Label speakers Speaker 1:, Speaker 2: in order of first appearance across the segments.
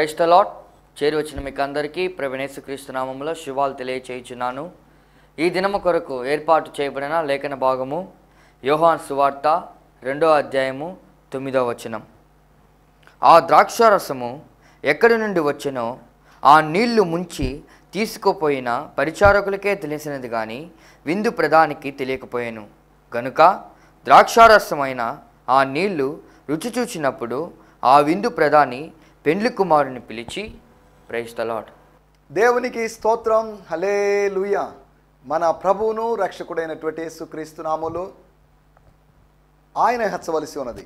Speaker 1: Praise the lord. చేరి వచ్చిన మీకు అందరికీ ప్రభువైన యేసుక్రీస్తు నామములో శుభాలు తెలియచేయుచున్నాను. ఈ దినము కొరకు ఏర్పాటు చేయబడిన లేఖన భాగము యోహాను సువార్త 2వ అధ్యాయము 9వ వచనం. ఆ ద్రాక్షారసము ఎక్కడి నుండి వచ్చెనో ఆ నీళ్లు ముంచి తీసుకుపోయిన పరిచారకులకే తెలిసినది కానీ విందు ప్రధానికి తెలియకపోయాను. గనుక ద్రాక్షారసమైన ఆ నీళ్లు రుచి చూచినప్పుడు ఆ విందు ప్రధాని పెండ్లి కుమారుని పిలిచి, ప్రైజ్ ద లార్డ్.
Speaker 2: దేవునికి స్తోత్రం, హల్లెలూయా. మన ప్రభువును రక్షకుడైనటువంటి యేసుక్రీస్తు నామములో ఆయన హెచ్చవలసి ఉన్నది.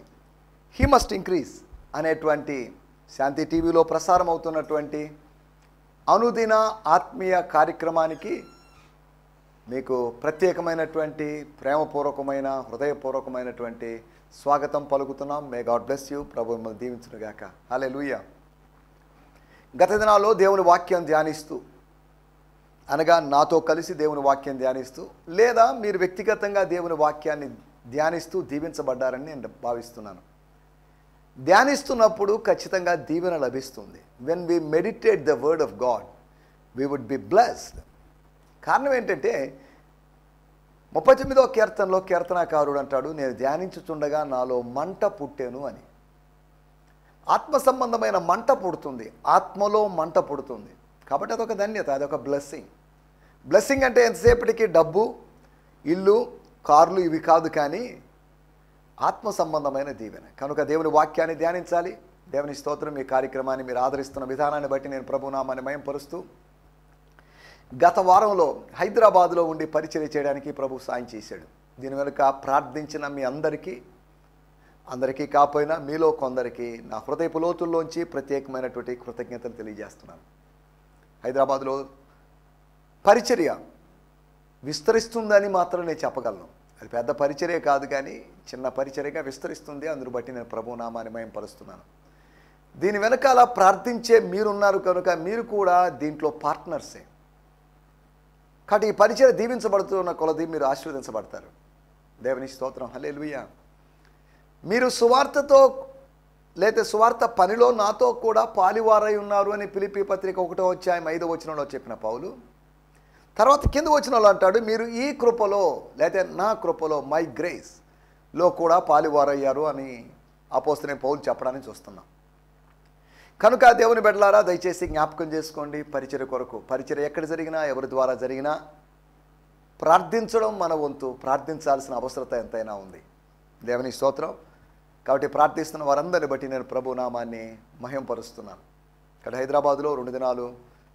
Speaker 2: హీ మస్ట్ ఇంక్రీజ్ అనేటువంటి శాంతి టీవీలో ప్రసారం అవుతున్నటువంటి అనుదిన ఆత్మీయ కార్యక్రమానికి మీకు ప్రత్యేకమైనటువంటి ప్రేమపూర్వకమైన హృదయపూర్వకమైనటువంటి స్వాగతం పలుకుతున్నాం. May God bless you. ప్రభు మిమ్మల్ని దీవించునుగాక. హల్లెలూయా. గత దినాల్లో దేవుని వాక్యం ధ్యానిస్తూ, అనగా నాతో కలిసి దేవుని వాక్యం ధ్యానిస్తూ, లేదా మీరు వ్యక్తిగతంగా దేవుని వాక్యాన్ని ధ్యానిస్తూ దీవించబడ్డారని నేను భావిస్తున్నాను. ధ్యానిస్తున్నప్పుడు ఖచ్చితంగా దీవెన లభిస్తుంది. When we meditate the word of God we would be blessed. కారణం ఏంటంటే 39వ కీర్తనలో కీర్తనాకారుడు అంటాడు, నేను ధ్యానించుచుండగా నాలో మంట పుట్టెను అని. ఆత్మ సంబంధమైన మంట పుడుతుంది, ఆత్మలో మంట పుడుతుంది. కాబట్టి అదొక ధన్యత, అదొక బ్లెస్సింగ్. బ్లెస్సింగ్ అంటే ఎంతసేపటికి డబ్బు, ఇల్లు, కార్లు ఇవి కాదు, కానీ ఆత్మ సంబంధమైన దీవెన. కనుక దేవుని వాక్యాన్ని ధ్యానించాలి. దేవుని స్తోత్రం. ఈ కార్యక్రమాన్ని మీరు ఆదరిస్తున్న విధానాన్ని బట్టి నేను ప్రభునామాన్ని మహిమపరుస్తూ, గత వారంలో హైదరాబాద్లో ఉండి పరిచర్య చేయడానికి ప్రభు సాయం చేశాడు. దీని వెనుక ప్రార్థించిన మీ అందరికీ కాకపోయినా మీలో కొందరికి నా హృదయపు లోతుల్లోంచి ప్రత్యేకమైనటువంటి కృతజ్ఞతలు తెలియజేస్తున్నాను. హైదరాబాద్లో పరిచర్య విస్తరిస్తుందని మాత్రం నేను చెప్పగలను. అది పెద్ద పరిచర్య కాదు, కానీ చిన్న పరిచర్యగా విస్తరిస్తుంది. అందును బట్టి నేను ప్రభునామాన్ని మహిమపరుస్తున్నాను. దీని వెనకాల ప్రార్థించే మీరున్నారు కనుక మీరు కూడా దీంట్లో పార్ట్నర్సే. కాబట్టి ఈ పరిచర్య దీవించబడుతున్న కొలది మీరు ఆశీర్వదించబడతారు. దేవుని స్తోత్రం, హల్లెలూయా. మీరు సువార్తతో లేదా సువార్త పనిలో నాతో కూడా పాలివారై ఉన్నారు అని ఫిలిప్పీ పత్రిక 1వ అధ్యాయం 5వ వచనంలో చెప్పిన పౌలు, తర్వాత కింద వచనంలో అంటాడు, మీరు ఈ కృపలో లేదా నా కృపలో, మై గ్రేస్లో కూడా పాలివారయ్యారు అని అపోస్తలుడైన పౌలు చెప్పడానికి చూస్తున్నాం. కనుక దేవుని బిడ్డలారా, దయచేసి జ్ఞాపకం చేసుకోండి. పరిచర్య కొరకు, పరిచర్య ఎక్కడ జరిగినా, ఎవరి ద్వారా జరిగినా ప్రార్థించడం మన వంతు. ప్రార్థించాల్సిన అవసరత ఎంతైనా ఉంది. దేవుని స్తోత్రం. కాబట్టి ప్రార్థిస్తున్న వారందరిని బట్టి నేను ప్రభు నామాన్ని మహింపరుస్తున్నాను. ఇక్కడ హైదరాబాద్లో 2 దినాలు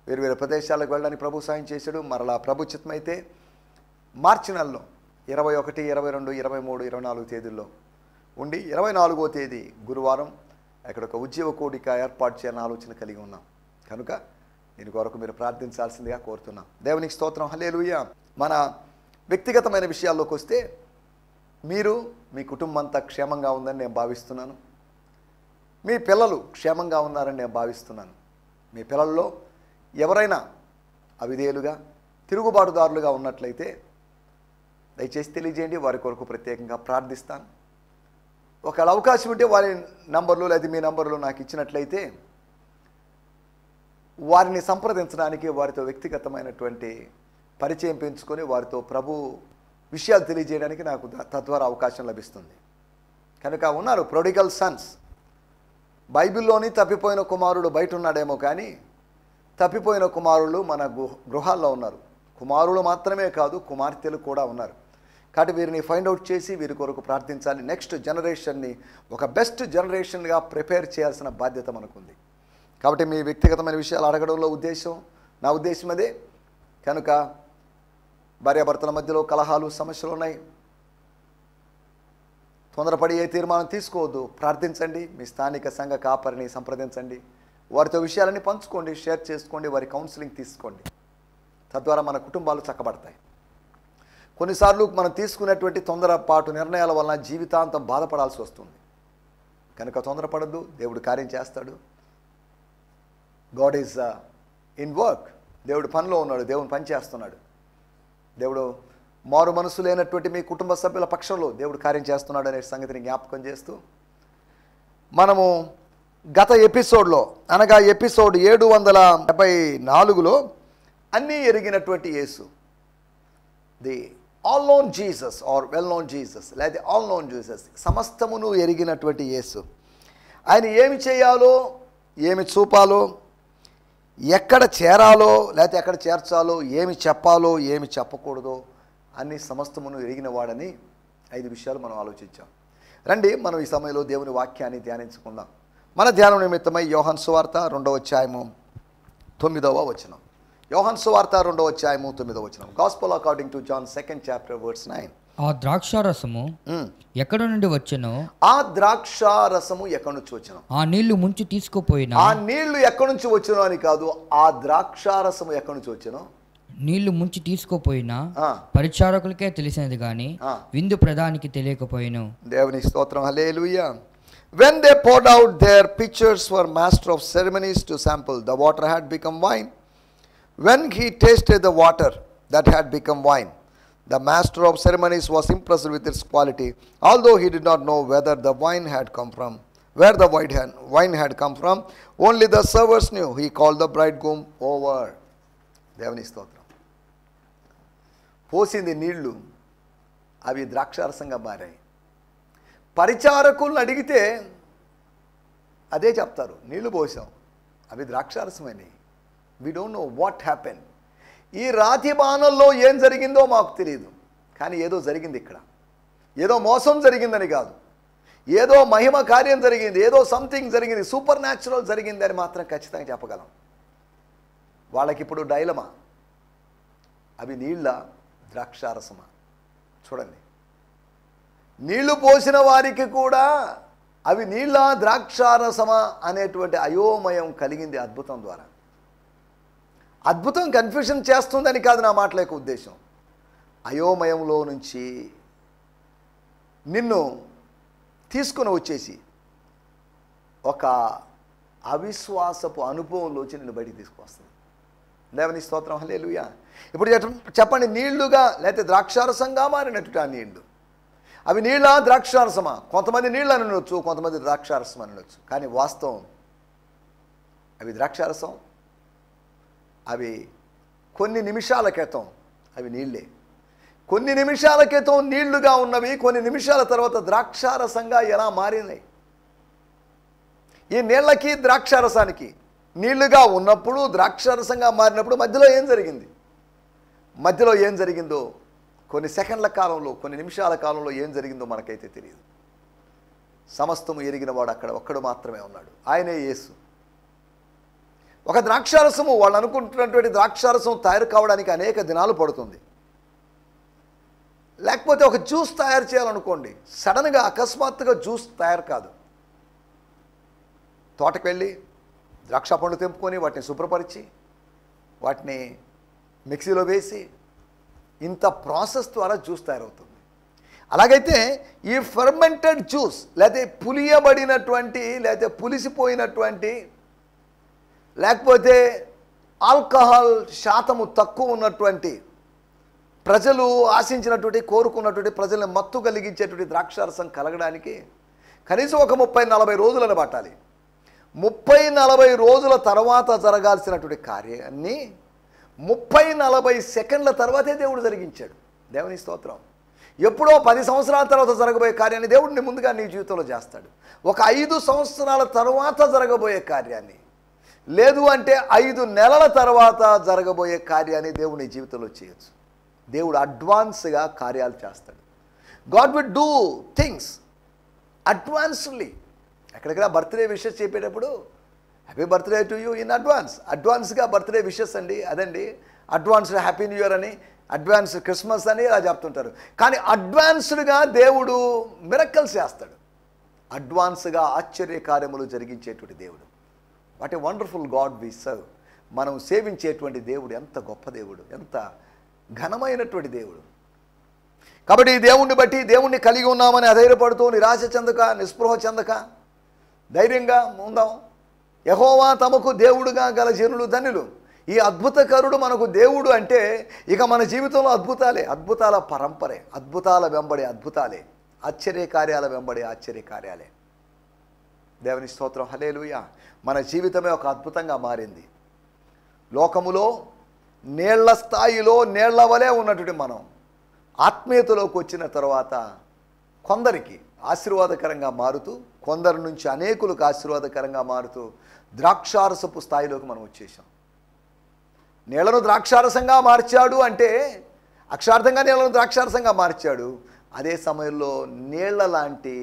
Speaker 2: వేరు ప్రదేశాలకు వెళ్ళడానికి ప్రభు సాయం చేశాడు. మరలా ప్రభు చిత్తమైతే మార్చి నెలలో 21, 22, 23, 24 తేదీల్లో ఉండి 24వ తేదీ గురువారం అక్కడ ఒక ఉద్యోగ కూడిక ఏర్పాటు చేయాలని ఆలోచన కలిగి ఉన్నాం. కనుక దీని కొరకు మీరు ప్రార్థించాల్సిందిగా కోరుతున్నాం. దేవునికి స్తోత్రం, హల్లెలూయా. మన వ్యక్తిగతమైన విషయాల్లోకి వస్తే, మీరు మీ కుటుంబం అంతా క్షేమంగా ఉందని నేను భావిస్తున్నాను. మీ పిల్లలు క్షేమంగా ఉన్నారని నేను భావిస్తున్నాను. మీ పిల్లల్లో ఎవరైనా అవిధేయులుగా, తిరుగుబాటుదారులుగా ఉన్నట్లయితే దయచేసి తెలియజేయండి. వారి కొరకు ప్రత్యేకంగా ప్రార్థిస్తాను. ఒకవేళ అవకాశం ఉంటే వారి నంబర్లు లేదా మీ నంబర్లు నాకు ఇచ్చినట్లయితే వారిని సంప్రదించడానికి, వారితో వ్యక్తిగతమైనటువంటి పరిచయం పెంచుకొని వారితో ప్రభు విషయాలు తెలియజేయడానికి నాకు తద్వారా అవకాశం లభిస్తుంది. కనుక ఉన్నారు ప్రొడిగల్ సన్స్. బైబిల్లోని తప్పిపోయిన కుమారుడు బయట ఉన్నాడేమో, కానీ తప్పిపోయిన కుమారులు మన గృహాల్లో ఉన్నారు. కుమారులు మాత్రమే కాదు, కుమార్తెలు కూడా ఉన్నారు. కాబట్టి వీరిని ఫైండ్ అవుట్ చేసి వీరి కొరకు ప్రార్థించాలి. నెక్స్ట్ జనరేషన్ని ఒక బెస్ట్ జనరేషన్గా ప్రిపేర్ చేయాల్సిన బాధ్యత మనకుంది. కాబట్టి మీ వ్యక్తిగతమైన విషయాలు అడగడంలో నా ఉద్దేశం అదే. కనుక భార్యాభర్తల మధ్యలో కలహాలు, సమస్యలు ఉన్నాయి. తొందరపడి ఏ తీర్మానం తీసుకోవద్దు. ప్రార్థించండి. మీ స్థానిక సంఘ కాపరిని సంప్రదించండి. వారితో విషయాలన్నీ పంచుకోండి, షేర్ చేసుకోండి, వారి కౌన్సిలింగ్ తీసుకోండి. తద్వారా మన కుటుంబాలు చక్కబడతాయి. కొన్నిసార్లు మనం తీసుకునేటువంటి తొందరపాటు నిర్ణయాల వలన జీవితాంతం బాధపడాల్సి వస్తుంది. కనుక తొందరపడద్దు. దేవుడు కార్యం చేస్తాడు. God is in work. దేవుడు పనిలో ఉన్నాడు. దేవుని పని చేస్తున్నాడు. దేవుడు మారు మనసు లేనటువంటి మీ కుటుంబ సభ్యుల పక్షంలో దేవుడు కార్యం చేస్తున్నాడు అనే సంగతిని జ్ఞాపకం చేస్తూ, మనము గత ఎపిసోడ్లో అనగా ఎపిసోడ్ 774లో అన్నీ ఎరిగినటువంటి యేసు, the all known Jesus or well known Jesus, లేదా ఆల్ నోన్ జీసస్, సమస్తమును ఎరిగినటువంటి యేసు, ఆయన ఏమి చేయాలో, ఏమి చూపాలో, ఎక్కడ చేరాలో లేకపోతే ఎక్కడ చేర్చాలో, ఏమి చెప్పాలో, ఏమి చెప్పకూడదో అన్ని సమస్తమును ఎరిగిన వాడని 5 విషయాలు మనం ఆలోచించాం. రండి మనం ఈ సమయంలో దేవుని వాక్యాన్ని ధ్యానించుకుందాం. మన ధ్యానం నిమిత్తమై యోహాను సువార్త 2వ అధ్యాయము 9వ వచనం. యోహాను సువార్త 2వ అధ్యాయము 9వ వచనం. Gospel according to John 2nd chapter verse 9.
Speaker 1: ఆ ద్రాక్షారసము ఎక్కడ నుండి వచ్చెనో,
Speaker 2: ఆ ద్రాక్షారసము ఎక్కడి నుంచి వచ్చెనో,
Speaker 1: ఆ నీళ్లు ముంచి తీసుకుపోయినా,
Speaker 2: ఆ నీళ్లు ఎక్కడి నుంచి వచ్చెనో అని కాదు, ఆ ద్రాక్షారసము ఎక్కడి నుంచి వచ్చెనో,
Speaker 1: నీళ్లు ముంచి తీసుకుపోయినా పరిచారకులకే తెలిసినది గాని విందు ప్రధానికి తెలియకపోయిను.
Speaker 2: దేవుని స్తోత్రం. హల్లెలూయా. When they poured out their pitchers for master of ceremonies to sample, the water had become wine. When he tasted the water that had become wine, the master of ceremonies was impressed with its quality, although he did not know whether the wine had come from, where the wine had come from. Only the servers knew. He called the bridegroom over. దేవుని స్తోత్రం. పోసింది నీళ్లు, అవి ద్రాక్షారసంగా మారాయి. పరిచారకులను అడిగితే అదే చెప్తారు, నీళ్లు పోసాం, అవి ద్రాక్షారసమని. We don't know what happen. ఈ రాతి బాణంలో ఏం జరిగిందో మాకు తెలియదు, కానీ ఏదో జరిగింది ఇక్కడ. ఏదో మోసం జరిగిందని కాదు, ఏదో మహిమ కార్యం జరిగింది, ఏదో సంథింగ్ జరిగింది, సూపర్ న్యాచురల్ జరిగింది అని మాత్రం ఖచ్చితంగా చెప్పగలం. వాళ్ళకిప్పుడు డైలమా, అవి నీళ్ళ ద్రాక్షారసమా? చూడండి, నీళ్లు పోసిన వారికి కూడా అవి నీళ్ళ ద్రాక్షారసమా అనేటువంటి అయోమయం కలిగింది అద్భుతం ద్వారా. అద్భుతం కన్ఫ్యూషన్ చేస్తుందని కాదు నా మాటల యొక్క ఉద్దేశం. అయోమయంలో నుంచి నిన్ను తీసుకుని వచ్చేసి ఒక అవిశ్వాసపు అనుభవంలోంచి నిన్ను బయటికి తీసుకొస్తుంది. దేవుని స్తోత్రం. హల్లెలూయా. ఇప్పుడు చెప్పండి, నీళ్లుగా లేకపోతే ద్రాక్షారసంగా మారినట్టు ఆ నీళ్లు, అవి నీళ్ళ ద్రాక్షారసమా? కొంతమంది నీళ్ళు అని అనొచ్చు, కొంతమంది ద్రాక్షారసం అని అనొచ్చు, కానీ వాస్తవం అవి ద్రాక్షారసం. అవి కొన్ని నిమిషాల క్రితం అవి నీళ్ళే. కొన్ని నిమిషాల క్రితం నీళ్లుగా ఉన్నవి కొన్ని నిమిషాల తర్వాత ద్రాక్షారసంగా ఎలా మారినాయి? ఈ నీళ్ళకి ద్రాక్షారసానికి, నీళ్లుగా ఉన్నప్పుడు ద్రాక్షారసంగా మారినప్పుడు మధ్యలో ఏం జరిగింది? మధ్యలో ఏం జరిగిందో, కొన్ని సెకండ్ల కాలంలో, కొన్ని నిమిషాల కాలంలో ఏం జరిగిందో మనకైతే తెలియదు. సమస్తము ఎరిగిన వాడు అక్కడ ఒక్కడు మాత్రమే ఉన్నాడు, ఆయనే యేసు. ఒక ద్రాక్షారసము, వాళ్ళు అనుకుంటున్నటువంటి ద్రాక్షారసం తయారు కావడానికి అనేక దినాలు పడుతుంది. లేకపోతే ఒక జ్యూస్ తయారు చేయాలనుకోండి, సడన్గా అకస్మాత్తుగా జ్యూస్ తయారు కాదు. తోటకు వెళ్ళి ద్రాక్ష పండు తెంపుకొని వాటిని శుభ్రపరిచి వాటిని మిక్సీలో వేసి ఇంత ప్రాసెస్ ద్వారా జ్యూస్ తయారవుతుంది. అలాగైతే ఈ ఫర్మెంటెడ్ జ్యూస్ లేకపోతే పులియబడినటువంటి లేకపోతే పులిసిపోయినటువంటి లేకపోతే ఆల్కహాల్ శాతము తక్కువ ఉన్నటువంటి, ప్రజలు ఆశించినటువంటి కోరుకున్నటువంటి ప్రజల్ని మత్తు కలిగించేటువంటి ద్రాక్షారసం కలగడానికి కనీసం ఒక 30-40 రోజులను పట్టాలి. 30-40 రోజుల తర్వాత జరగాల్సినటువంటి కార్యాన్ని 30-40 సెకండ్ల తర్వాతే దేవుడు జరిగించాడు. దేవుని స్తోత్రం. ఎప్పుడో 10 సంవత్సరాల తర్వాత జరగబోయే కార్యాన్ని దేవుడిని ముందుగా నీ జీవితంలో చేస్తాడు. ఒక 5 సంవత్సరాల తర్వాత జరగబోయే కార్యాన్ని, లేదు అంటే 5 నెలల తర్వాత జరగబోయే కార్యాన్ని దేవుడు నీ జీవితంలో చేయొచ్చు. దేవుడు అడ్వాన్స్గా కార్యాలు చేస్తాడు. God will do things advancely. ఎక్కడికైనా బర్త్డే విషెస్ చెప్పేటప్పుడు happy birthday to you in advance, అడ్వాన్స్గా బర్త్డే విషెస్ అండి, అదండి అడ్వాన్స్డ్ హ్యాపీ న్యూ ఇయర్ అని, అడ్వాన్స్ క్రిస్మస్ అని ఇలా చెప్తుంటారు. కానీ అడ్వాన్స్డ్గా దేవుడు మిరకల్స్ చేస్తాడు. అడ్వాన్స్గా ఆశ్చర్య కార్యములు జరిగించేటువంటి దేవుడు. What a wonderful God we serve. మనం సేవించేటువంటి దేవుడు ఎంత గొప్ప దేవుడు, ఎంత ఘనమైనటువంటి దేవుడు. కాబట్టి ఈ దేవుణ్ణి బట్టి, దేవుణ్ణి కలిగి ఉన్నామని అధైర్యపడుతూ నిరాశ చెందక, నిస్పృహ చెందక ధైర్యంగా ఉందాం. యెహోవా తమకు దేవుడుగా గల జనులు ధన్యులు. ఈ అద్భుతకరుడు మనకు దేవుడు అంటే ఇక మన జీవితంలో అద్భుతాలే, అద్భుతాల పరంపరే, అద్భుతాల వెంబడి అద్భుతాలే, ఆశ్చర్య కార్యాల వెంబడి ఆశ్చర్య కార్యాలే. దేవుని స్తోత్రం, హల్లెలూయా. మన జీవితమే ఒక అద్భుతంగా మారింది. లోకములో నీళ్ల స్థాయిలో నీళ్ల వలె ఉన్నటువంటి మనం ఆత్మీయతలోకి వచ్చిన తర్వాత కొందరికి ఆశీర్వాదకరంగా మారుతూ, కొందరి నుంచి అనేకులకు ఆశీర్వాదకరంగా మారుతూ ద్రాక్షారసపు స్థాయిలోకి మనం వచ్చేసాం. నీళ్లను ద్రాక్షారసంగా మార్చాడు అంటే అక్షార్థంగా నీళ్లను ద్రాక్షారసంగా మార్చాడు. అదే సమయంలో నీళ్ల లాంటి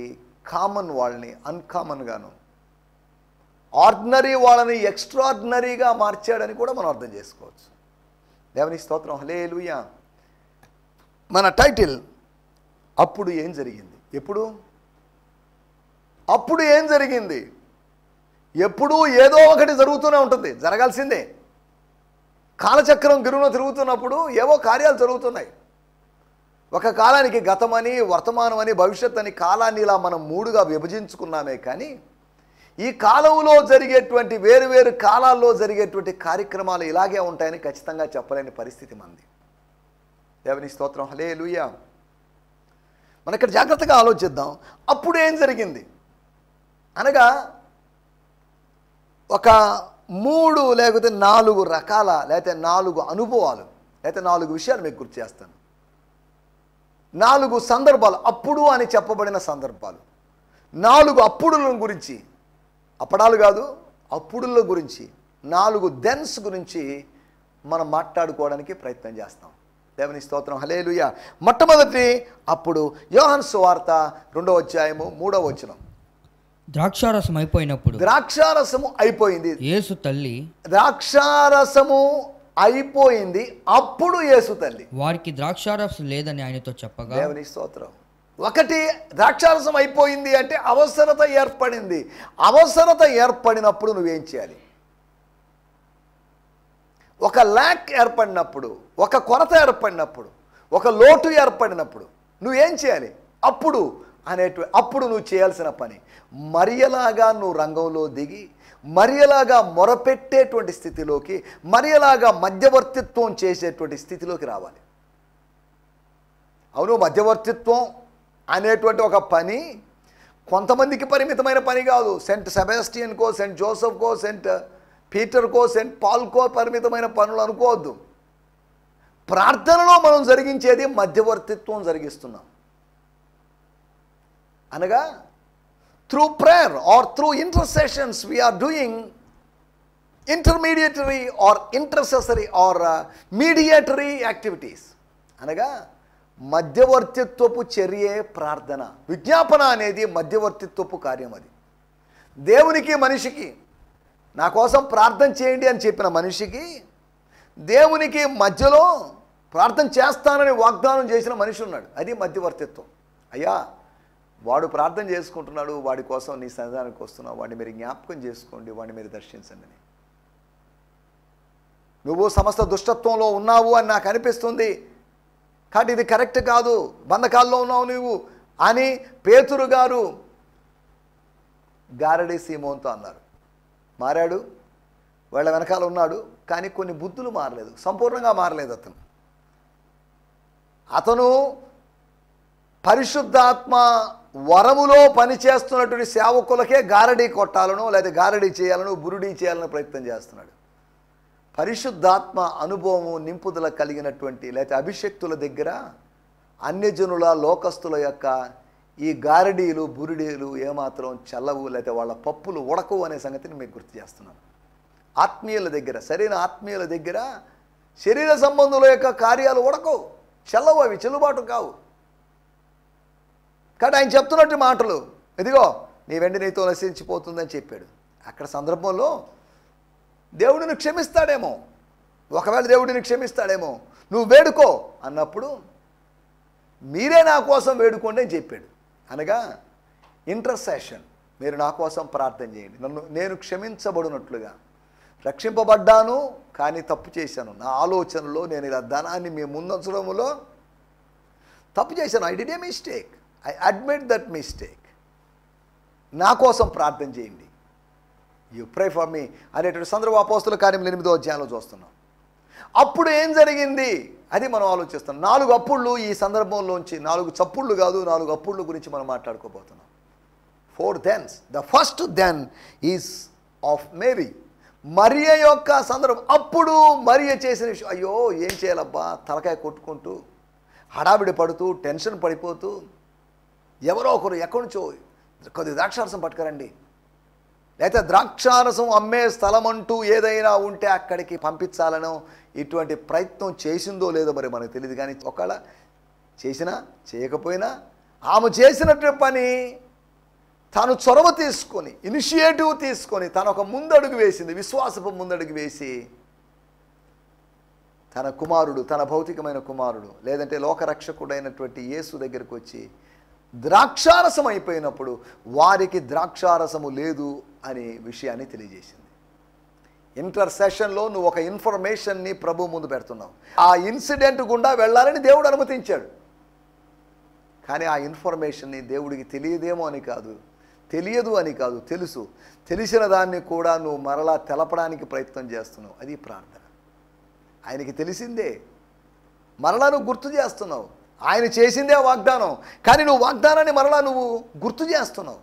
Speaker 2: కామన్ వాళ్ళని అన్కామన్గాను, ఆర్డినరీ వాళ్ళని ఎక్స్ట్రాడినరీగా మార్చాడని కూడా మనం అర్థం చేసుకోవచ్చు. దేవుని స్తోత్రం, హల్లెలూయా. మన టైటిల్ అప్పుడు ఏం జరిగింది. అప్పుడు ఏం జరిగింది? ఎప్పుడూ ఏదో ఒకటి జరుగుతూనే ఉంటుంది, జరగాల్సిందే. కాలచక్రం గిరున తిరుగుతున్నప్పుడు ఏవో కార్యాలు జరుగుతున్నాయి. ఒక కాలానికి గతమని, వర్తమానమని, భవిష్యత్ అని కాలాన్ని ఇలా మనం మూడుగా విభజించుకున్నామే. కానీ ఈ కాలంలో జరిగేటువంటి వేరు కాలాల్లో జరిగేటువంటి కార్యక్రమాలు ఇలాగే ఉంటాయని ఖచ్చితంగా చెప్పలేని పరిస్థితి మనది. దేవుని స్తోత్రం, హల్లెలూయా. మనం ఇక్కడ జాగ్రత్తగా ఆలోచిద్దాం. అప్పుడు ఏం జరిగింది అనగా ఒక 3 లేకపోతే 4 రకాల, లేకపోతే 4 అనుభవాలు, లేకపోతే 4 విషయాలు మీకు గుర్తు చేస్తాను. 4 సందర్భాలు, అప్పుడు అని చెప్పబడిన సందర్భాలు, 4 అప్పుడుల గురించి, అప్పడాలు కాదు అప్పుడుల గురించి, 4 దెన్స్ గురించి మనం మాట్లాడుకోవడానికి ప్రయత్నం చేస్తాం. దేవుని స్తోత్రం, హల్లెలూయా. మొట్టమొదటి అప్పుడు యోహాను సువార్త 2వ అధ్యాయము 3వ వచనం.
Speaker 3: ద్రాక్షారసం అయిపోయినప్పుడు,
Speaker 2: ద్రాక్షారసము అయిపోయింది.
Speaker 3: యేసు తల్లి,
Speaker 2: ద్రాక్షారసము అయిపోయింది. అప్పుడు యేసు తల్లి
Speaker 3: వారికి ద్రాక్షారసం లేదని ఆయనతో చెప్పగా.
Speaker 2: దేవుని స్తోత్రం. ఒకటి, ద్రాక్షారసం అయిపోయింది అంటే అవసరత ఏర్పడింది. అవసరత ఏర్పడినప్పుడు నువ్వేం చేయాలి? ఒక ల్యాక్ ఏర్పడినప్పుడు, ఒక కొరత ఏర్పడినప్పుడు, ఒక లోటు ఏర్పడినప్పుడు నువ్వేం చేయాలి? అప్పుడు నువ్వు చేయాల్సిన పని మరియలాగా నువ్వు రంగంలో దిగి, మరియలాగా మొరపెట్టేటువంటి స్థితిలోకి, మరియలాగా మధ్యవర్తిత్వం చేసేటువంటి స్థితిలోకి రావాలి. అవును, మధ్యవర్తిత్వం అనేటువంటి ఒక పని కొంతమందికి పరిమితమైన పని కాదు. సెంట్ సెబాస్టియన్కో, సెంట్ జోసెఫ్కో, సెంట్ పీటర్కో, సెంట్ పాల్కో పరిమితమైన పనులు అనుకోవద్దు. ప్రార్థనలో మనం జరిగించేది మధ్యవర్తిత్వం జరిగిస్తున్నాం. అనగా through prayer or through intercessions we are doing intermediatory or intercessory or mediatory activities. అనగా మధ్యవర్తిత్వపు చర్యే ప్రార్థన. విజ్ఞాపన అనేది మధ్యవర్తిత్వపు కార్యం. అది దేవునికి మనిషికి, నా కోసం ప్రార్థన చేయండి అని చెప్పిన మనిషికి దేవునికి మధ్యలో ప్రార్థన చేస్తానని వాగ్దానం చేసిన మనిషి ఉన్నాడు. అది మధ్యవర్తిత్వం. అయ్యా, వాడు ప్రార్థన చేసుకుంటున్నాడు, వాడి కోసం నీ సన్నిధానానికి వస్తున్నావు, వాడిని మీరు జ్ఞాపకం చేసుకోండి, వాడిని మీరు దర్శించండి అని. నువ్వు సమస్త దుష్టత్వంలో ఉన్నావు అని నాకు అనిపిస్తుంది, కాబట్టి ఇది కరెక్ట్ కాదు, బంధకాల్లో ఉన్నావు నువ్వు అని పేతురు గారు గారడీ సీమోన్తో అన్నారు. మారాడు, వాళ్ళ వెనకాల ఉన్నాడు, కానీ కొన్ని బుద్ధులు మారలేదు, సంపూర్ణంగా మారలేదు. అతను పరిశుద్ధాత్మ వరములో పనిచేస్తున్నటువంటి సేవకులకే గారడీ కొట్టాలనో లేదా గారడీ చేయాలనో బురుడీ చేయాలనో ప్రయత్నం చేస్తున్నాడు. పరిశుద్ధాత్మ అనుభవము నింపుదల కలిగినటువంటి లేదా అభిషక్తుల దగ్గర అన్యజనుల లోకస్తుల యొక్క ఈ గారడీలు బురుడీలు ఏమాత్రం చల్లవు, లేదా వాళ్ళ పప్పులు ఉడకవు అనే సంగతిని మీకు గుర్తు చేస్తున్నాను. ఆత్మీయుల దగ్గర, సరైన ఆత్మీయుల దగ్గర శరీర సంబంధుల యొక్క కార్యాలు ఉడకవు, చల్లవు, అవి చెల్లుబాటు కావు. కానీ ఆయన చెప్తున్నట్టు మాటలు, ఇదిగో నీ వెండి నీతో నశించిపోతుందని చెప్పాడు. అక్కడ సందర్భంలో దేవుడిని క్షమిస్తాడేమో, ఒకవేళ దేవుడిని క్షమిస్తాడేమో, నువ్వు వేడుకో అన్నప్పుడు మీరే నా కోసం వేడుకోండి అని చెప్పాడు. అనగా ఇంటర్సెషన్, మీరు నా కోసం ప్రార్థన చేయండి, నేను క్షమించబడినట్లుగా. రక్షింపబడ్డాను కానీ తప్పు చేశాను, నా ఆలోచనలో నేను ఇలా ధనాన్ని మీ ముందుంచడంలో తప్పు చేశాను. I did a mistake, I admit that mistake. నా కోసం ప్రార్థన చేయండి, యు ప్రే ఫర్ మీ అనేటువంటి సందర్భ అపోస్తుల కార్యం 8వ అధ్యాయంలో చూస్తున్నాం. అప్పుడు ఏం జరిగింది అది మనం ఆలోచిస్తున్నాం. 4 అప్పుళ్ళు ఈ సందర్భంలోంచి, 4 చప్పుళ్ళు కాదు, 4 అప్పుళ్ళ గురించి మనం మాట్లాడుకోబోతున్నాం. 4 thens. The first then is of Mary. మరియ యొక్క సందర్భం. అప్పుడు మరియ చేసిన విషయం, అయ్యో ఏం చేయాలబ్బా, తలకాయ కొట్టుకుంటూ హడావిడి పడుతూ టెన్షన్ పడిపోతూ, ఎవరో ఒకరు ఎక్కడి నుంచో కొద్ది ద్రాక్షారసం పట్టుకురండి, లేకపోతే ద్రాక్షారసం అమ్మే స్థలం అంటూ ఏదైనా ఉంటే అక్కడికి పంపించాలనో ఇటువంటి ప్రయత్నం చేసిందో లేదో మరి మనకు తెలియదు. కానీ ఒకవేళ చేసినా చేయకపోయినా ఆమె చేసినట్టు పని తాను చొరవ తీసుకొని, ఇనిషియేటివ్ తీసుకొని తను ఒక ముందడుగు వేసింది, విశ్వాసపు ముందడుగు వేసి తన కుమారుడు, తన భౌతికమైన కుమారుడు లేదంటే లోకరక్షకుడైనటువంటి యేసు దగ్గరికి వచ్చి ద్రాక్షారసం అయిపోయినప్పుడు వారికి ద్రాక్షారసము లేదు అనే విషయాన్ని తెలియజేసింది. ఇంటర్సెషన్లో నువ్వు ఒక ఇన్ఫర్మేషన్ని ప్రభు ముందు పెడుతున్నావు. ఆ ఇన్సిడెంట్ గుండా వెళ్ళాలని దేవుడు అనుమతించాడు. కానీ ఆ ఇన్ఫర్మేషన్ని దేవుడికి తెలియదేమో అని కాదు, తెలియదు అని కాదు, తెలుసు. తెలిసిన దాన్ని కూడా నువ్వు మరలా తెలపడానికి ప్రయత్నం చేస్తున్నావు. అది ప్రార్థన. ఆయనకి తెలిసిందే, మరలా నువ్వు గుర్తు చేస్తున్నావు. ఆయన చేసిందే వాగ్దానం, కానీ నువ్వు వాగ్దానాన్ని మరలా నువ్వు గుర్తు చేస్తున్నావు.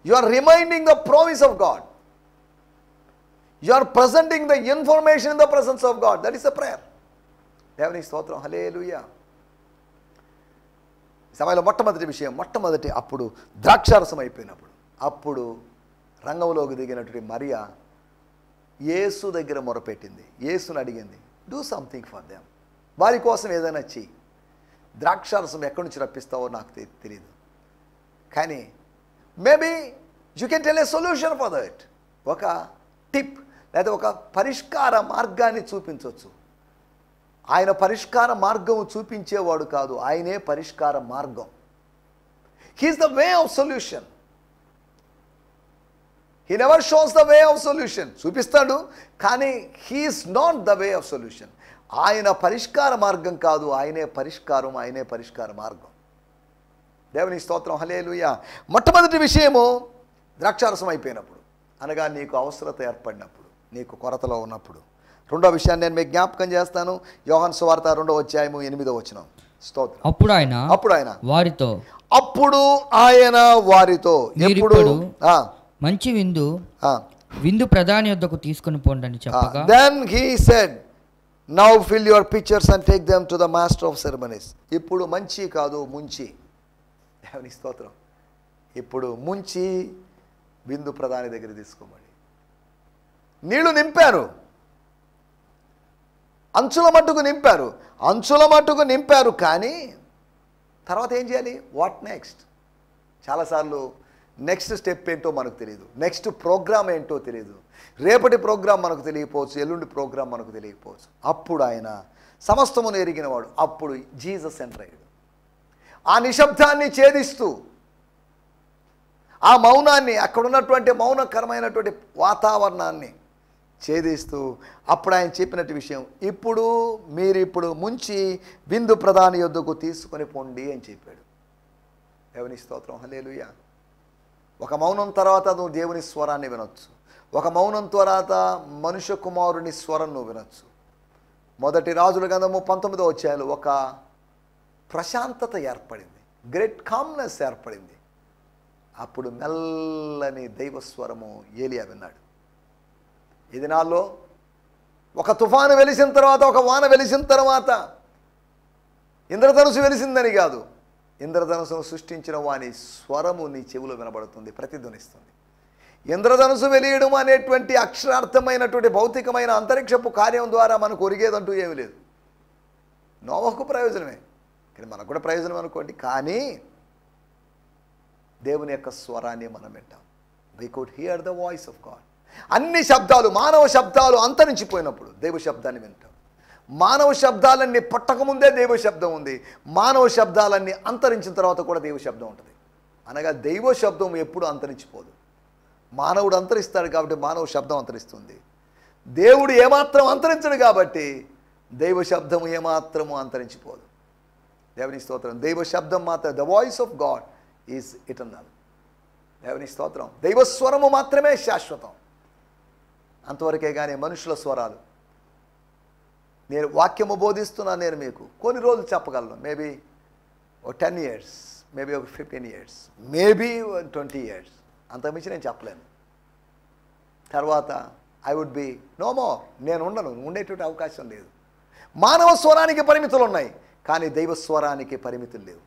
Speaker 2: You are reminding the promise of God. You are presenting the information in the presence of God. That is the prayer. దేవుని స్తోత్రం. హల్లెలూయా. సమయంలో మొట్టమొదటి విషయం, అప్పుడు ద్రాక్షారసం అయిపోయినప్పుడు అప్పుడు రంగంలోకి దిగినటువంటి మరియా యేసు దగ్గర మొరపెట్టింది, యేసుని అడిగింది, డూ సంథింగ్ ఫర్ దెమ్. వారి కోసం ఏదైనా చెయ్యి. ద్రాక్షారసం ఎక్కడి నుంచి రప్పిస్తావో నాకు తెలియదు, కానీ maybe you can tell a solution for that. ఒక టిప్ లేదా ఒక పరిష్కార మార్గాన్ని చూపించవచ్చు. ఆయన పరిష్కార మార్గం చూపించేవాడు కాదు, ఆయనే పరిష్కార మార్గం. He is the way of solution. He never shows the way of solution. చూపిస్తాడు, కానీ he is not the way of solution. ఆయన పరిష్కార మార్గం కాదు, ఆయనే పరిష్కారం, ఆయనే పరిష్కార మార్గం. దేవుని స్తోత్రం. హల్లెలూయా. మొట్టమొదటి విషయము ద్రాక్షారసం అయిపోయినప్పుడు, అనగా నీకు అవసరత ఏర్పడినప్పుడు, నీకు కొరతలో ఉన్నప్పుడు. రెండో విషయాన్ని నేను మీకు జ్ఞాపకం చేస్తాను. యోహాను సువార్త 2వ అధ్యాయము 8వ వచనం. స్తోత్రం.
Speaker 3: అప్పుడు ఆయన వారితో ఎప్పుడు మంచి విందు ప్రధాని వద్దకు తీసుకొని పోండి చెప్పగా,
Speaker 2: then he said, now fill your pitchers and take them to the master of ceremonies. ఇప్పుడు మంచి కాదు, ముంచి. దేవుని స్తోత్రం. ఇప్పుడు ముంచి విందు ప్రధాని దగ్గర తీసుకోమని. నీళ్లు నింపారు, అంచుల మట్టుకు నింపారు, కానీ తర్వాత ఏం చేయాలి? What next? చాలాసార్లు నెక్స్ట్ స్టెప్ ఏంటో మనకు తెలియదు, నెక్స్ట్ ప్రోగ్రామ్ ఏంటో తెలియదు. రేపటి ప్రోగ్రాం మనకు తెలియకపోవచ్చు, ఎల్లుండి ప్రోగ్రాం మనకు తెలియకపోవచ్చు. అప్పుడు ఆయన సమస్తమును ఎరిగినవాడు. అప్పుడు జీసస్ ఎంటర్ అయ్యాడు. ఆ నిశ్శబ్దాన్ని ఛేదిస్తూ, ఆ మౌనాన్ని, అక్కడ ఉన్నటువంటి మౌనకరమైనటువంటి వాతావరణాన్ని ఛేదిస్తూ అప్పుడు ఆయన చెప్పినట్టు విషయం, ఇప్పుడు ముంచి విందు ప్రధాని యొద్దకు తీసుకొని పోండి అని చెప్పాడు. దేవుని స్తోత్రం. హల్లెలూయా. ఒక మౌనం తర్వాత నువ్వు దేవుని స్వరాన్ని వినొచ్చు. ఒక మౌనం తర్వాత మనుష్య కుమారుని స్వరం నువ్వు వినొచ్చు. మొదటి రాజుల గ్రంథము 19వ అధ్యాయంలో ఒక ప్రశాంతత ఏర్పడింది, గ్రేట్ కామ్నెస్ ఏర్పడింది. అప్పుడు మెల్లని దైవస్వరము ఏలియా విన్నాడు. ఈ దినాల్లో ఒక తుఫాను వెలిసిన తర్వాత, ఒక వాన వెలిసిన తర్వాత, ఇంద్రధనుసు వెలిసిందని కాదు, ఇంద్రధనుసును సృష్టించిన వాని స్వరము నీ చెవిలో వినబడుతుంది, ప్రతిధ్వనిస్తుంది. ఇంద్రధనుసు వెలియడం అనేటువంటి అక్షరార్థమైనటువంటి భౌతికమైన అంతరిక్షపు కార్యం ద్వారా మనకు ఒరిగేదంటూ ఏమీ లేదు. నోవహుకు ప్రయోజనమే, కానీ మనకు కూడా ప్రయోజనం అనుకోండి. కానీ దేవుని యొక్క స్వరాన్ని మనం వింటాం. We could hear the voice of God. అన్ని శబ్దాలు, మానవ శబ్దాలు అంతరించిపోయినప్పుడు దైవ శబ్దాన్ని వింటాం. మానవ శబ్దాలన్నీ పుట్టకముందే దైవ శబ్దం ఉంది, మానవ శబ్దాలన్నీ అంతరించిన తర్వాత కూడా దైవ శబ్దం ఉంటుంది. అనగా దైవ శబ్దం ఎప్పుడు అంతరించిపోదు. మానవుడు అంతరిస్తాడు కాబట్టి మానవ శబ్దం అంతరిస్తుంది. దేవుడు ఏమాత్రం అంతరించడు కాబట్టి దైవ శబ్దం ఏమాత్రము అంతరించిపోదు. దేవుని స్తోత్రం. దైవ శబ్దం మాత్రం, the voice of God is eternal. దేవుని స్తోత్రం. దైవస్వరము మాత్రమే శాశ్వతం. అంతవరకే కానీ మనుషుల స్వరాలు, నేను వాక్యము బోధిస్తున్నాను, నేను మీకు కొన్ని రోజులు చెప్పగలను, మేబీ 10 years, మేబీ ఒక 15 years, మేబీ 20 years, అంతకుమించి నేను చెప్పలేను. తర్వాత I would be no more, నేను ఉండను, ఉండేటువంటి అవకాశం లేదు. మానవ స్వరానికి పరిమితులు ఉన్నాయి, కానీ దైవ స్వరానికి పరిమితులు లేవు.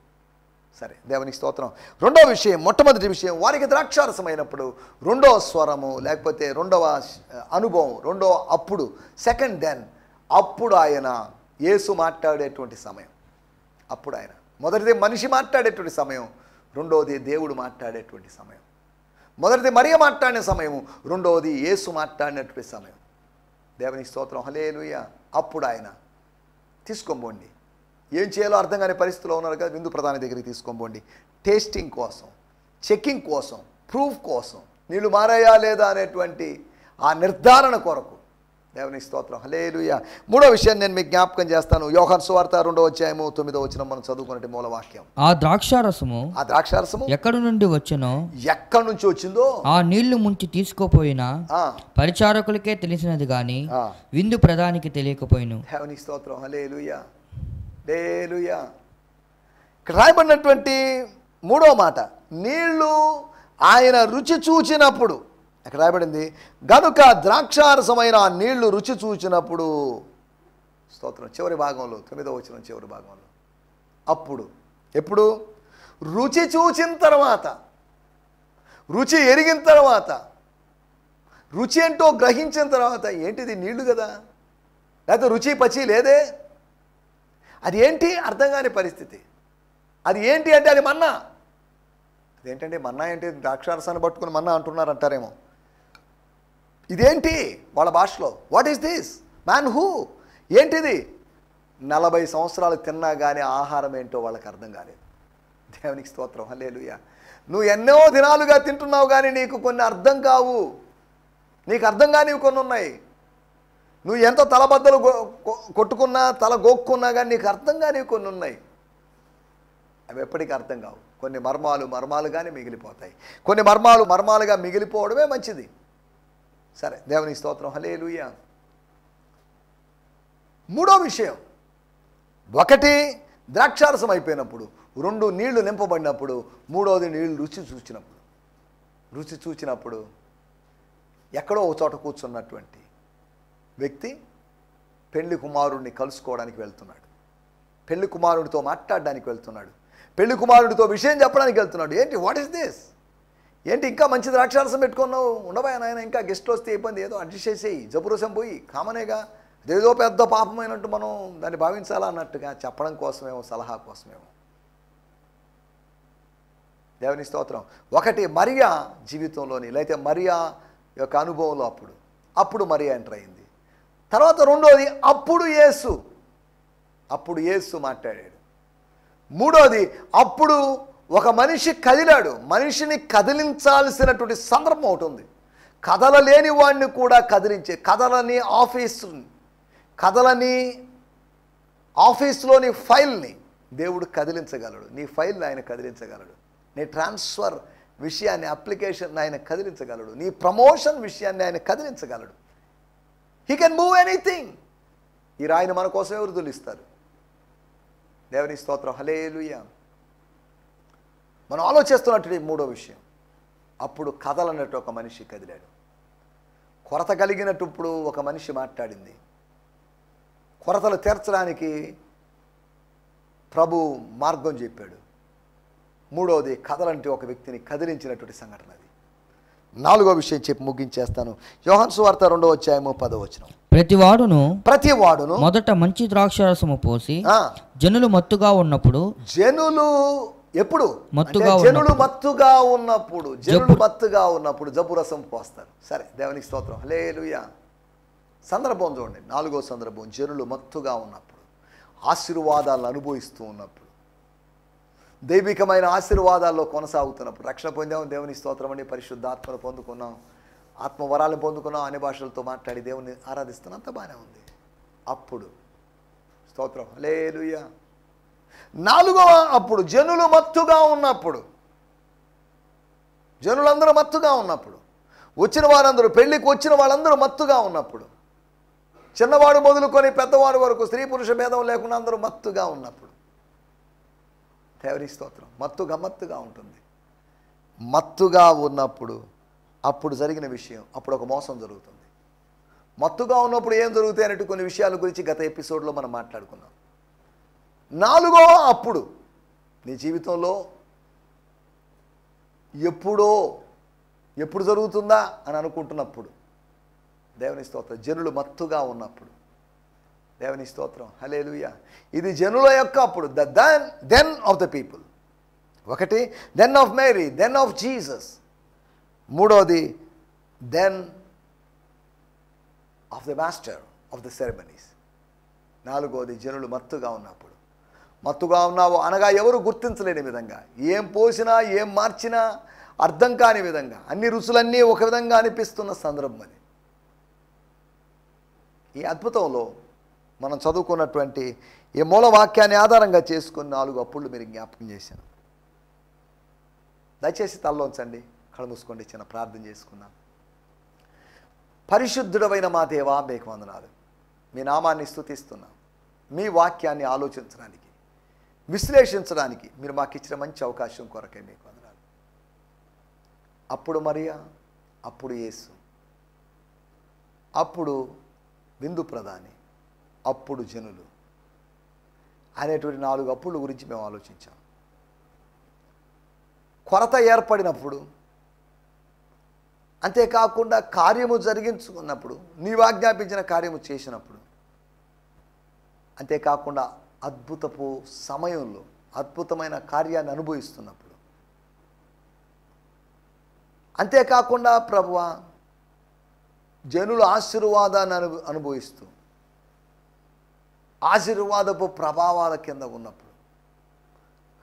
Speaker 2: సరే, దేవునికి స్తోత్రం. రెండో విషయం, మొట్టమొదటి విషయం, వారికి ద్రాక్షారసమైనప్పుడు రెండో స్వరము లేకపోతే రెండవ అనుభవం, రెండో అప్పుడు, సెకండ్ దెన్, అప్పుడు ఆయన యేసు మాట్లాడేటువంటి సమయం. అప్పుడు ఆయన మొదటిది మనిషి మాట్లాడేటువంటి సమయం, రెండవది దేవుడు మాట్లాడేటువంటి సమయం. మొదటిది మరియ మాట్లాడిన సమయము, రెండవది యేసు మాట్లాడినటువంటి సమయం. దేవునికి స్తోత్రం, హల్లెలూయా. అప్పుడు ఆయన తీసుకోబోండి, ఏం చేయాలో అర్థం కాని పరిస్థితిలో ఉన్నారు కదా, విందు ప్రధాని దగ్గరికి తీసుకోబోండి, టేస్టింగ్ కోసం, చెకింగ్ కోసం, ప్రూఫ్ కోసం, నీళ్ళు మారాయా లేదా అనేటువంటి ఆ నిర్ధారణ కొరకు. దేవునికి స్తోత్రం, హల్లెలూయా. మూడో విషయాన్ని నేను మీకు జ్ఞాపకం చేస్తాను. యోహాను సువార్త 2:9 మనం చదువుకున్నట్టు మూలవాక్యం.
Speaker 3: ఆ ద్రాక్షారసము
Speaker 2: ఎక్కడి
Speaker 3: నుండి వచ్చునో,
Speaker 2: ఎక్కడి నుంచి వచ్చిందో
Speaker 3: ఆ నీళ్లు ముంచి తీసుకోపోయిన పరిచారకులకే తెలిసినది గాని విందు ప్రధానికి తెలియకపోయిను.
Speaker 2: దేవునికి స్తోత్రం, హల్లెలూయా, హల్లెలూయా. ఇక్కడ రాయబడినటువంటి మూడో మాట, నీళ్లు ఆయన రుచి చూచినప్పుడు, అక్కడ రాయబడింది గనుక ద్రాక్షారసమైన ఆ నీళ్లు రుచి చూచినప్పుడు. స్తోత్రం. చివరి భాగంలో 9వ వచనం చివరి భాగంలో, అప్పుడు, ఎప్పుడు? రుచి చూచిన తర్వాత, రుచి ఎరిగిన తర్వాత, రుచి ఏంటో గ్రహించిన తర్వాత, ఏంటిది నీళ్లు కదా, లేకపోతే రుచి పచి లేదే, అది ఏంటి అర్థం కాని పరిస్థితి. అది ఏంటి అంటే అది మన్నా. అదేంటంటే మన్నా ఏంటి, ద్రాక్షారసాన్ని పట్టుకుని మన్నా అంటున్నారు అంటారేమో. ఇదేంటి వాళ్ళ భాషలో, what is this man who, ఏంటిది? 40 సంవత్సరాలు తిన్నా కానీ ఆహారం ఏంటో వాళ్ళకి అర్థం కాలేదు. దేవునికి స్తోత్రం, హల్లెలూయా. నువ్వు ఎన్నో దినాలుగా తింటున్నావు కానీ నీకు కొన్ని అర్థం కావు, నీకు అర్థం కానివి కొన్ని ఉన్నాయి. నువ్వు ఎంత తలబద్దలు కొట్టుకున్నా, తల గోక్కున్నా కానీ నీకు అర్థం కానివి కొన్ని ఉన్నాయి. అవి ఎప్పటికీ అర్థం కావు. కొన్ని మర్మాలుగానే మిగిలిపోతాయి. కొన్ని మర్మాలుగా మిగిలిపోవడమే మంచిది. సరే, దేవునికి స్తోత్రం, హల్లెలూయా. మూడో విషయం, ఒకటి ద్రాక్షారసం అయిపోయినప్పుడు, రెండు నీళ్లు నింపబడినప్పుడు, మూడోది నీళ్లు రుచి చూచినప్పుడు ఎక్కడో ఒక చోట కూర్చున్నటువంటి వ్యక్తి పెళ్లి కుమారుడిని కలుసుకోవడానికి వెళ్తున్నాడు, పెళ్లి కుమారుడితో మాట్లాడడానికి వెళ్తున్నాడు, పెళ్లి కుమారుడితో విషయం చెప్పడానికి వెళ్తున్నాడు. ఏంటి, వాట్ ఈస్ దిస్, ఏంటి ఇంకా మంచి ద్రాక్షారసం పెట్టుకున్నావు, ఉండవా నాయన, ఇంకా గెస్ట్లు వస్తే ఇబ్బంది, ఏదో అడ్జస్ట్ చేసేయి, జబురసం పోయి, కామనేగా, అదేదో పెద్ద పాపమైనట్టు మనం దాన్ని భావించాలా అన్నట్టుగా చెప్పడం కోసమేమో, సలహా కోసమేమో. దేవుని స్తోత్రం. ఒకటి మరియా జీవితంలోని, లేకపోతే మరియా యొక్క అనుభవంలో అప్పుడు మరియా ఎంటర్ అయింది. తర్వాత రెండోది అప్పుడు యేసు మాట్లాడాడు. మూడోది అప్పుడు ఒక మనిషి కదిలాడు. మనిషిని కదిలించాల్సినటువంటి సందర్భం ఒకటి ఉంది. కదలలేని వాడిని కూడా కదిలించే, కదలని ఆఫీస్లోని ఫైల్ని దేవుడు కదిలించగలడు. నీ ఫైల్ని ఆయన కదిలించగలడు. నీ ట్రాన్స్ఫర్ విషయాన్ని, అప్లికేషన్ ఆయన కదిలించగలడు. నీ ప్రమోషన్ విషయాన్ని ఆయన కదిలించగలడు. He can move anything. ఈ రాయిని మన కోసం ఎవరు తులిస్తారు? దేవుని స్తోత్రం, హల్లెలూయా. మనం ఆలోచిస్తున్నట్టు మూడో విషయం, అప్పుడు కదలన్నట్టు ఒక మనిషి కదిలాడు. కొరత కలిగినప్పుడు ఒక మనిషి మాట్లాడింది. కొరతలు తీర్చడానికి ప్రభు మార్గం చెప్పాడు. మూడవది కదలంటే ఒక వ్యక్తిని కదిలించినటువంటి సంఘటన. అది నాలుగో విషయం చెప్పి ముగించేస్తాను. యోహాను సువార్త 2:10.
Speaker 3: ప్రతివాడును మొదట మంచి ద్రాక్షారసము పోసి జనులు మత్తుగా ఉన్నప్పుడు,
Speaker 2: జనులు మత్తుగా ఉన్నప్పుడు జబురసం పోస్తారు. సరే, దేవునికి స్తోత్రం, హల్లెలూయా. సందర్భం చూడండి, నాలుగో సందర్భం, జనులు మత్తుగా ఉన్నప్పుడు, ఆశీర్వాదాలను అనుభవిస్తూ ఉన్నప్పుడు, దైవికమైన ఆశీర్వాదాల్లో కొనసాగుతున్నప్పుడు, రక్షణ పొందాం, దేవుని స్తోత్రం అని, పరిశుద్ధాత్మను పొందుకున్నాం, ఆత్మవరాలను పొందుకున్నాం, అన్ని భాషలతో మాట్లాడి దేవుని ఆరాధిస్తున్నాం, అంత బాగానే ఉంది. అప్పుడు స్తోత్రం, హల్లెలూయా. నాలుగవ అప్పుడు జనులు మత్తుగా ఉన్నప్పుడు, జనులందరూ మత్తుగా ఉన్నప్పుడు, వచ్చిన వారందరూ, పెళ్లికి వచ్చిన వాళ్ళందరూ మత్తుగా ఉన్నప్పుడు, చిన్నవాడు మొదలుకొని పెద్దవాడు వరకు స్త్రీ పురుష భేదం లేకుండా అందరూ మత్తుగా ఉన్నప్పుడు, దేవుని స్తోత్రం. మత్తుగా ఉంటుంది. మత్తుగా ఉన్నప్పుడు అప్పుడు జరిగిన విషయం, అప్పుడు ఒక మోసం జరుగుతుంది. మత్తుగా ఉన్నప్పుడు ఏం జరుగుతాయి అనేటు కొన్ని విషయాల గురించి గత ఎపిసోడ్లో మనం మాట్లాడుకున్నాం. 4వ అప్పుడు నీ జీవితంలో ఎప్పుడు జరుగుతుందా అని అనుకుంటున్నప్పుడు, దేవుని స్తోత్రం, జనులు మత్తుగా ఉన్నప్పుడు, దేవుని స్తోత్రం, హల్లెలూయా. ఇది జనుల యొక్క అప్పుడు, దెన్ ఆఫ్ ద పీపుల్. ఒకటి then of Mary, then of Jesus. మూడవది then of the master of the ceremonies. 4వది జనులు మత్తుగా ఉన్నప్పుడు. మత్తుగా ఉన్నావు అనగా ఎవరు గుర్తించలేని విధంగా, ఏం పోసినా ఏం మార్చినా అర్థం కాని విధంగా, అన్ని రుచులన్నీ ఒక విధంగా అనిపిస్తున్న సందర్భం అది. ఈ అద్భుతంలో మనం చదువుకున్నటువంటి ఈ మూల వాక్యాన్ని ఆధారంగా చేసుకుని 4 అప్పుళ్ళు మీరు జ్ఞాపకం చేశాను. దయచేసి తలలోంచండి, కళ్ళు మూసుకోండి, చిన్న ప్రార్థన చేసుకుందాం. పరిశుద్ధుడమైన మా దేవా, మీకు వందనాలు. మీ నామాన్ని స్తుతిస్తున్నాం. మీ వాక్యాన్ని ఆలోచించడానికి, విశ్లేషించడానికి మీరు మాకు ఇచ్చిన మంచి అవకాశం కొరకే మీకు వందనాలు. అప్పుడు మరియా, అప్పుడు యేసు, అప్పుడు విందు ప్రధాని, అప్పుడు జనులు అనేటువంటి 4 అప్పుల గురించి మేము ఆలోచించాం. కొరత ఏర్పడినప్పుడు, అంతేకాకుండా కార్యము జరిగించుకున్నప్పుడు, నీవు ఆజ్ఞాపించిన కార్యము చేసినప్పుడు, అంతేకాకుండా అద్భుతపు సమయంలో అద్భుతమైన కార్యాన్ని అనుభవిస్తున్నప్పుడు, అంతేకాకుండా ప్రభువా జనుల ఆశీర్వాదాన్ని అనుభవిస్తూ ఆశీర్వాదపు ప్రభావాల కింద ఉన్నప్పుడు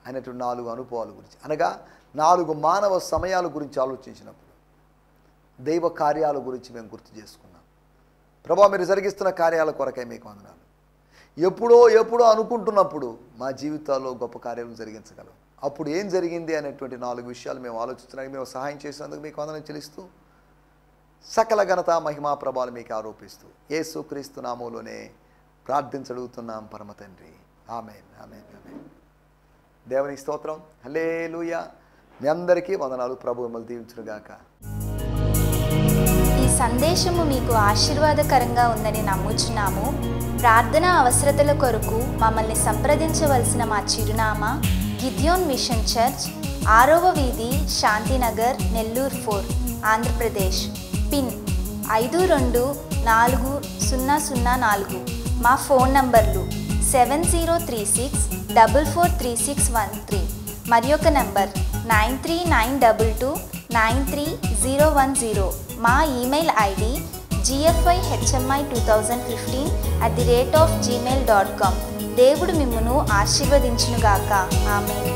Speaker 2: అనేటువంటి 4 అనుభవాల గురించి, అనగా 4 మానవ సమయాల గురించి ఆలోచించినప్పుడు, దైవ కార్యాల గురించి మేము గుర్తు చేసుకున్నాం. ప్రభువా, మీరు జరిగిస్తున్న కార్యాల కొరకై మీకు వందనాలు. ఎప్పుడో అనుకుంటున్నప్పుడు మా జీవితాల్లో గొప్ప కార్యాలను జరిగించగలం. అప్పుడు ఏం జరిగింది అనేటువంటి 4 విషయాలు మేము ఆలోచించడానికి మేము సహాయం చేసినందుకు మీకు వందనం చెల్లిస్తూ, సకల ఘనత మహిమా ప్రభావాలు మీకు ఆరోపిస్తూ యేసుక్రీస్తు నామములోనే ప్రార్థించడుగుతున్నాం పరమ తండ్రి. ఆమేన్, ఆమేన్, ఆమేన్. దేవుని స్తోత్రం, హల్లెలూయా. మీ అందరికీ వందనాలు. ప్రభు మిమ్మల్ని దీవించునుగాక.
Speaker 4: ఈ సందేశము మీకు ఆశీర్వాదకరంగా ఉందని నమ్ముచున్నాము. ప్రార్థన అవసరతల కొరకు మమ్మల్ని సంప్రదించవలసిన మా చిరునామా గిద్యోన్ మిషన్ చర్చ్, 6వ వీధి, శాంతినగర్, నెల్లూరు 4, ఆంధ్రప్రదేశ్. పిన్ 524004. మా ఫోన్ నంబర్లు 7036443613 మరి ఒక నంబర్ 9392293010. మా ఈమెయిల్ ఐడి gfihmi2015@gmail.com. దేవుడు మిమ్మును ఆశీర్వదించునుగాక. ఆమేన్.